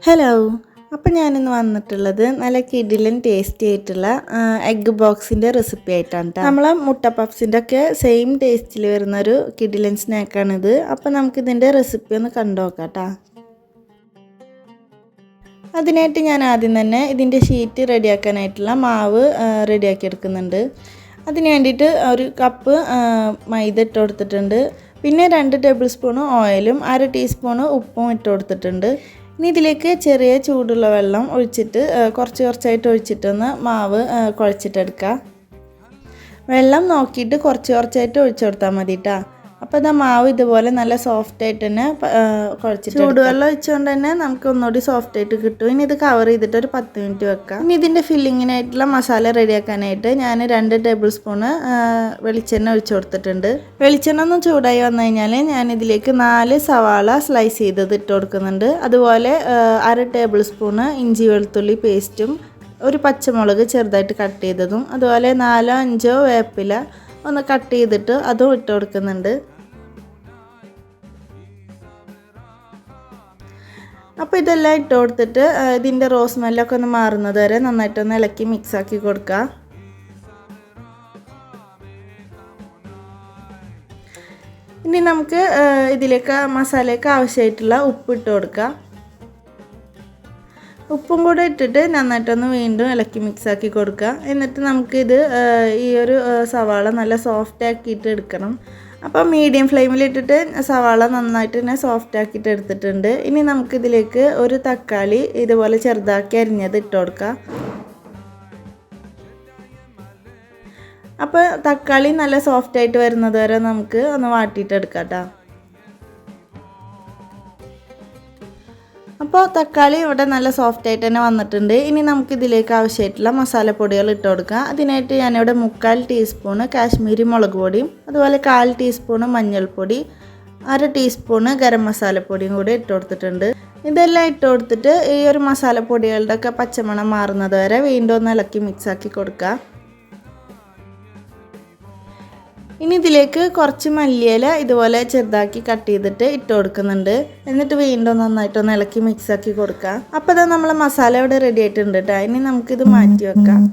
Hello. അപ്പോൾ ഞാനിന്ന് വന്നിട്ടുള്ളത് നല്ല കിടിലൻ ടേസ്റ്റി ആയിട്ടുള്ള എഗ്ഗ് ബോക്സിൻ്റെ റെസിപ്പി ആയിട്ടാണ് കേട്ടോ. നമ്മളെ മുട്ട പപ്സിൻ്റെ ഒക്കെ സെയിം ടേസ്റ്റിൽ വരുന്നൊരു കിടിലൻ സ്നാക്കാണിത്. അപ്പോൾ നമുക്കിതിൻ്റെ റെസിപ്പി ഒന്ന് കണ്ടു നോക്കാം കേട്ടോ. അതിനായിട്ട് ഞാൻ ആദ്യം തന്നെ ഇതിൻ്റെ ഷീറ്റ് റെഡിയാക്കാനായിട്ടുള്ള മാവ് റെഡിയാക്കി എടുക്കുന്നുണ്ട്. അതിന് വേണ്ടിയിട്ട് ഒരു കപ്പ് മൈദ ഇട്ട് കൊടുത്തിട്ടുണ്ട്. പിന്നെ 2 ടേബിൾ സ്പൂൺ ഓയിലും 1/2 ടീസ്പൂൺ ഉപ്പും ഇട്ട് കൊടുത്തിട്ടുണ്ട്. ഇനി ഇതിലേക്ക് ചെറിയ ചൂടുള്ള വെള്ളം ഒഴിച്ചിട്ട് കുറച്ചായിട്ട് ഒഴിച്ചിട്ടൊന്ന് മാവ് കുഴച്ചിട്ടെടുക്കുക. വെള്ളം നോക്കിയിട്ട് കുറച്ചായിട്ട് ഒഴിച്ചു കൊടുത്താൽ മതി കേട്ടോ. അപ്പോൾ ഇതാ മാവ് ഇതുപോലെ നല്ല സോഫ്റ്റ് ആയിട്ട് തന്നെ കുഴച്ചിട്ട് ചൂടുവെള്ളം ഒഴിച്ചുകൊണ്ട് തന്നെ നമുക്ക് ഒന്നുകൂടി സോഫ്റ്റ് ആയിട്ട് കിട്ടും. ഇനി ഇത് കവർ ചെയ്തിട്ട് ഒരു 10 മിനിറ്റ് വെക്കാം. ഇനി ഇതിൻ്റെ ഫില്ലിങ്ങിനായിട്ടുള്ള മസാല റെഡിയാക്കാനായിട്ട് ഞാൻ 2 ടേബിൾ സ്പൂൺ വെളിച്ചെണ്ണ ഒഴിച്ചു കൊടുത്തിട്ടുണ്ട്. വെളിച്ചെണ്ണ ഒന്ന് ചൂടായി വന്നു കഴിഞ്ഞാൽ ഞാൻ ഇതിലേക്ക് 4 സവാള സ്ലൈസ് ചെയ്തത് ഇട്ട് കൊടുക്കുന്നുണ്ട്. അതുപോലെ 1/2 ടേബിൾ സ്പൂൺ ഇഞ്ചി വെളുത്തുള്ളി പേസ്റ്റും, ഒരു പച്ചമുളക് ചെറുതായിട്ട് കട്ട് ചെയ്തതും, അതുപോലെ 4-5 വേപ്പില ഒന്ന് കട്ട് ചെയ്തിട്ട് അതും ഇട്ട് കൊടുക്കുന്നുണ്ട്. അപ്പോൾ ഇതെല്ലാം ഇട്ട് കൊടുത്തിട്ട് ഇതിൻ്റെ റോസ് സ്മെല്ലൊക്കെ ഒന്ന് മാറുന്നത് വരെ നന്നായിട്ടൊന്ന് ഇളക്കി മിക്സാക്കി കൊടുക്കുക. ഇനി നമുക്ക് ഇതിലേക്ക് മസാലയ്ക്ക് ആവശ്യമായിട്ടുള്ള ഉപ്പ് ഇട്ട് കൊടുക്കുക. ഉപ്പും കൂടെ ഇട്ടിട്ട് നന്നായിട്ടൊന്ന് വീണ്ടും ഇളക്കി മിക്സാക്കി കൊടുക്കുക. എന്നിട്ട് നമുക്കിത് ഈ ഒരു സവാള നല്ല സോഫ്റ്റ് ആക്കിയിട്ട് എടുക്കണം. അപ്പോൾ മീഡിയം ഫ്ലെയിമിലിട്ടിട്ട് സവാള നന്നായിട്ട് തന്നെ സോഫ്റ്റ് ആക്കിയിട്ട് എടുത്തിട്ടുണ്ട്. ഇനി നമുക്കിതിലേക്ക് ഒരു തക്കാളി ഇതുപോലെ ചെറുതാക്കി അരിഞ്ഞത് ഇട്ട് കൊടുക്കുക. അപ്പോൾ തക്കാളി നല്ല സോഫ്റ്റ് ആയിട്ട് വരുന്നത് വരെ നമുക്ക് ഒന്ന് വാട്ടിയിട്ടെടുക്കാം കേട്ടോ. അപ്പോൾ തക്കാളി ഇവിടെ നല്ല സോഫ്റ്റ് ആയിട്ട് തന്നെ വന്നിട്ടുണ്ട്. ഇനി നമുക്കിതിലേക്ക് ആവശ്യമായിട്ടുള്ള മസാലപ്പൊടികൾ ഇട്ട് കൊടുക്കാം. അതിനായിട്ട് ഞാനിവിടെ 3/4 ടീസ്പൂൺ കാശ്മീരി മുളക് പൊടിയും, അതുപോലെ 1/4 ടീസ്പൂൺ മഞ്ഞൾപ്പൊടി, 1/2 ടീസ്പൂൺ ഗരം മസാലപ്പൊടിയും കൂടി ഇട്ട് കൊടുത്തിട്ടുണ്ട്. ഇതെല്ലാം ഇട്ട് കൊടുത്തിട്ട് ഈ ഒരു മസാലപ്പൊടികളുടെ ഒക്കെ പച്ചമണം മാറുന്നത് വരെ വീണ്ടും ഒന്ന് ഇളക്കി മിക്സാക്കി കൊടുക്കുക. ഇനി ഇതിലേക്ക് കുറച്ച് മല്ലിയില ഇതുപോലെ ചെറുതാക്കി കട്ട് ചെയ്തിട്ട് ഇട്ട് കൊടുക്കുന്നുണ്ട്. എന്നിട്ട് വീണ്ടും നന്നായിട്ടൊന്ന് ഇളക്കി മിക്സാക്കി കൊടുക്കുക. അപ്പോൾ ഇതാ നമ്മളെ മസാല ഇവിടെ റെഡി ആയിട്ടുണ്ട് കേട്ടോ. ഇനി നമുക്കിത് മാറ്റി വെക്കാം.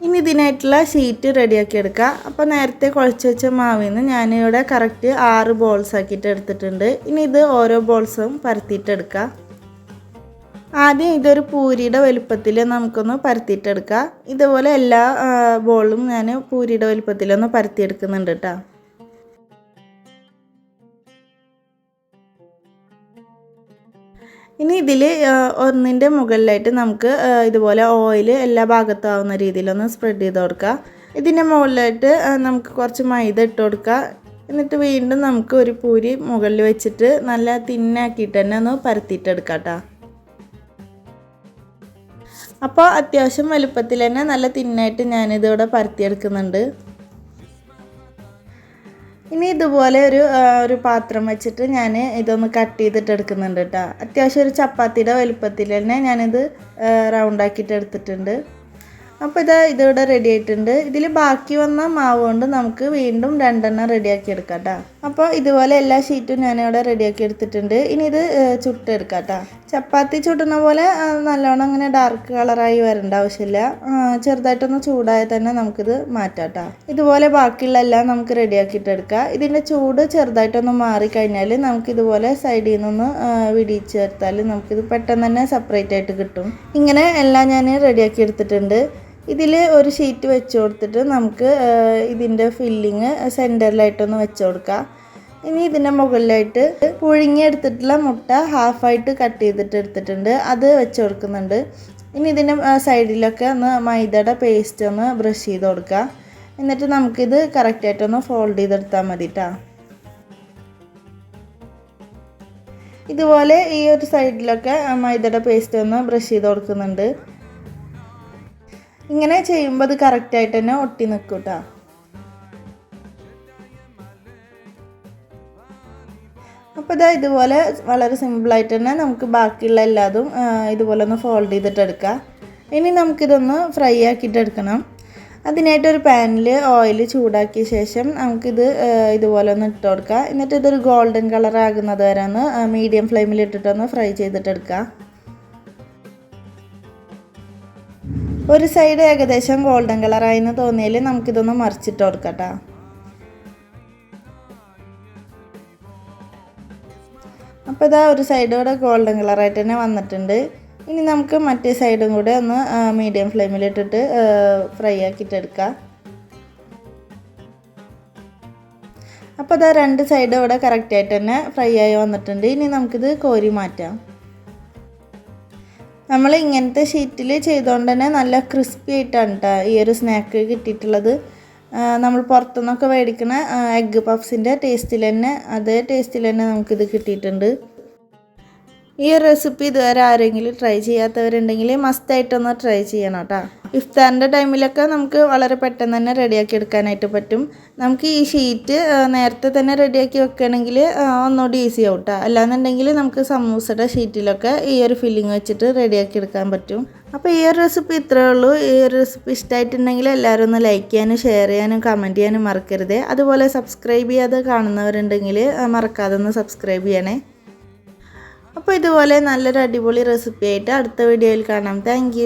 ഇനി ഇതിനായിട്ടുള്ള ഷീറ്റ് റെഡിയാക്കി എടുക്കുക. അപ്പോൾ നേരത്തെ കുഴച്ച് വെച്ച മാവിൽ നിന്ന് ഞാനിവിടെ കറക്റ്റ് 6 ബോൾസ് ആക്കിയിട്ട് എടുത്തിട്ടുണ്ട്. ഇനി ഇത് ഓരോ ബോൾസും പരത്തിയിട്ടെടുക്കുക. ആദ്യം ഇതൊരു പൂരിയുടെ വലുപ്പത്തിൽ നമുക്കൊന്ന് പരത്തിയിട്ടെടുക്കാം. ഇതുപോലെ എല്ലാ ബോളും ഞാൻ പൂരിയുടെ വലുപ്പത്തിലൊന്ന് പരത്തിയെടുക്കുന്നുണ്ട് കേട്ടോ. ഇനി ഇതിൽ ഒന്നിൻ്റെ മുകളിലായിട്ട് നമുക്ക് ഇതുപോലെ ഓയിൽ എല്ലാ ഭാഗത്തും ആവുന്ന രീതിയിലൊന്ന് സ്പ്രെഡ് ചെയ്ത് കൊടുക്കുക. ഇതിൻ്റെ മുകളിലായിട്ട് നമുക്ക് കുറച്ച് മൈദ ഇട്ട് കൊടുക്കുക. എന്നിട്ട് വീണ്ടും നമുക്ക് ഒരു പൂരി മുകളിൽ വെച്ചിട്ട് നല്ല തിന്നാക്കിയിട്ട് തന്നെ ഒന്ന് പരത്തിയിട്ടെടുക്കാം കേട്ടോ. അപ്പോൾ അത്യാവശ്യം വലുപ്പത്തിൽ തന്നെ നല്ല തിന്നായിട്ട് ഞാനിതിവിടെ പരത്തിയെടുക്കുന്നുണ്ട്. ഇനി ഇതുപോലെ ഒരു പാത്രം വെച്ചിട്ട് ഞാൻ ഇതൊന്ന് കട്ട് ചെയ്തിട്ട് എടുക്കുന്നുണ്ട് കേട്ടോ. അത്യാവശ്യം ഒരു ചപ്പാത്തിയുടെ വലുപ്പത്തിൽ തന്നെ ഞാനിത് റൗണ്ടാക്കിയിട്ട് എടുത്തിട്ടുണ്ട്. അപ്പോൾ ഇതിവിടെ റെഡി ആയിട്ടുണ്ട്. ഇതിൽ ബാക്കി വന്ന മാവ് കൊണ്ട് നമുക്ക് വീണ്ടും 2 എണ്ണം റെഡിയാക്കി എടുക്കാം കേട്ടോ. അപ്പോൾ ഇതുപോലെ എല്ലാ ഷീറ്റും ഞാനിവിടെ റെഡിയാക്കി എടുത്തിട്ടുണ്ട്. ഇനി ഇത് ചുട്ടെടുക്കാം കേട്ടോ. ചപ്പാത്തി ചുടുന്ന പോലെ നല്ലോണം അങ്ങനെ ഡാർക്ക് കളറായി വരേണ്ട ആവശ്യമില്ല. ചെറുതായിട്ടൊന്ന് ചൂടായാൽ തന്നെ നമുക്കിത് മാറ്റാം കേട്ടോ. ഇതുപോലെ ബാക്കിയുള്ള എല്ലാം നമുക്ക് റെഡിയാക്കിയിട്ടെടുക്കാം. ഇതിൻ്റെ ചൂട് ചെറുതായിട്ടൊന്ന് മാറിക്കഴിഞ്ഞാൽ നമുക്കിതുപോലെ സൈഡിൽ നിന്നൊന്ന് വിടിച്ചെടുത്താൽ നമുക്കിത് പെട്ടെന്ന് തന്നെ സെപ്പറേറ്റ് ആയിട്ട് കിട്ടും. ഇങ്ങനെ എല്ലാം ഞാൻ റെഡിയാക്കി എടുത്തിട്ടുണ്ട്. ഇതിൽ ഒരു ഷീറ്റ് വെച്ച് കൊടുത്തിട്ട് നമുക്ക് ഇതിൻ്റെ ഫില്ലിങ് സെൻറ്ററിലായിട്ടൊന്ന് വെച്ച് കൊടുക്കാം. ഇനി ഇതിൻ്റെ മുകളിലായിട്ട് പുഴുങ്ങിയെടുത്തിട്ടുള്ള മുട്ട ഹാഫായിട്ട് കട്ട് ചെയ്തിട്ട് എടുത്തിട്ടുണ്ട്, അത് വെച്ച് കൊടുക്കുന്നുണ്ട്. ഇനി ഇതിൻ്റെ സൈഡിലൊക്കെ ഒന്ന് മൈദയുടെ പേസ്റ്റ് ഒന്ന് ബ്രഷ് ചെയ്ത് കൊടുക്കുക. എന്നിട്ട് നമുക്കിത് കറക്റ്റായിട്ടൊന്ന് ഫോൾഡ് ചെയ്തെടുത്താൽ മതി കേട്ടോ. ഇതുപോലെ ഈ ഒരു സൈഡിലൊക്കെ മൈദയുടെ പേസ്റ്റ് ഒന്ന് ബ്രഷ് ചെയ്ത് കൊടുക്കുന്നുണ്ട്. ഇങ്ങനെ ചെയ്യുമ്പോൾ അത് കറക്റ്റായിട്ട് തന്നെ ഒട്ടി നിൽക്കും കേട്ടോ. അപ്പോൾ ഇതുപോലെ വളരെ സിമ്പിളായിട്ട് തന്നെ നമുക്ക് ബാക്കിയുള്ള എല്ലാതും ഇതുപോലെ ഒന്ന് ഫോൾഡ് ചെയ്തിട്ടെടുക്കാം. ഇനി നമുക്കിതൊന്ന് ഫ്രൈ ആക്കിയിട്ടെടുക്കണം. അതിനായിട്ടൊരു പാനിൽ ഓയിൽ ചൂടാക്കിയ ശേഷം നമുക്കിത് ഇതുപോലെ ഒന്ന് ഇട്ട് കൊടുക്കുക. എന്നിട്ട് ഇതൊരു ഗോൾഡൻ കളർ ആകുന്നത് വരെ ഒന്ന് മീഡിയം ഫ്ലെയിമിൽ ഇട്ടിട്ടൊന്ന് ഫ്രൈ ചെയ്തിട്ടെടുക്കുക. ഒരു സൈഡ് ഏകദേശം ഗോൾഡൻ കളറായിന്ന് തോന്നിയാൽ നമുക്കിതൊന്ന് മറിച്ചിട്ട് കൊടുക്കാം കേട്ടോ. അപ്പോൾ ഇതാ ഒരു സൈഡ് കൂടെ ഗോൾഡൻ കളറായിട്ട് തന്നെ വന്നിട്ടുണ്ട്. ഇനി നമുക്ക് മറ്റേ സൈഡും കൂടെ ഒന്ന് മീഡിയം ഫ്ലെയിമിലിട്ടിട്ട് ഫ്രൈ ആക്കിയിട്ടെടുക്കാം. അപ്പോൾ ഇതാ രണ്ട് സൈഡ് ഇവിടെ കറക്റ്റായിട്ട് തന്നെ ഫ്രൈ ആയി വന്നിട്ടുണ്ട്. ഇനി നമുക്കിത് കോരി മാറ്റാം. നമ്മൾ ഇങ്ങനത്തെ ഷീറ്റിൽ ചെയ്തുകൊണ്ട് തന്നെ നല്ല ക്രിസ്പി ആയിട്ടാണ് കേട്ടോ ഈ ഒരു സ്നാക്ക് കിട്ടിയിട്ടുള്ളത്. നമ്മൾ പുറത്തുനിന്നൊക്കെ മേടിക്കുന്ന എഗ്ഗ് പഫ്സിൻ്റെ ടേസ്റ്റിൽ തന്നെ അതേ ടേസ്റ്റിൽ തന്നെ നമുക്കിത് കിട്ടിയിട്ടുണ്ട്. ഈ ഒരു റെസിപ്പി ഇതുവരെ ആരെങ്കിലും ട്രൈ ചെയ്യാത്തവരുണ്ടെങ്കിൽ മസ്റ്റായിട്ടൊന്ന് ട്രൈ ചെയ്യണം കേട്ടോ. ഇഫ്താറിൻ്റെ ടൈമിലൊക്കെ നമുക്ക് വളരെ പെട്ടെന്ന് തന്നെ റെഡിയാക്കി എടുക്കാനായിട്ട് പറ്റും. നമുക്ക് ഈ ഷീറ്റ് നേരത്തെ തന്നെ റെഡിയാക്കി വെക്കുകയാണെങ്കിൽ ഒന്നുകൂടി ഈസി ആവും കേട്ടോ. അല്ലാന്നുണ്ടെങ്കിൽ നമുക്ക് സമൂസയുടെ ഷീറ്റിലൊക്കെ ഈ ഒരു ഫില്ലിങ് വെച്ചിട്ട് റെഡിയാക്കി എടുക്കാൻ പറ്റും. അപ്പോൾ ഈ ഒരു റെസിപ്പി ഇത്രയേ ഉള്ളൂ. ഈ ഒരു റെസിപ്പി ഇഷ്ടമായിട്ടുണ്ടെങ്കിൽ എല്ലാവരും ഒന്ന് ലൈക്ക് ചെയ്യാനും ഷെയർ ചെയ്യാനും കമൻറ്റ് ചെയ്യാനും മറക്കരുത്. അതുപോലെ സബ്സ്ക്രൈബ് ചെയ്യാതെ കാണുന്നവരുണ്ടെങ്കിൽ മറക്കാതെ ഒന്ന് സബ്സ്ക്രൈബ് ചെയ്യണേ. അപ്പോൾ ഇതുപോലെ നല്ലൊരു അടിപൊളി റെസിപ്പി ആയിട്ട് അടുത്ത വീഡിയോയിൽ കാണാം. താങ്ക്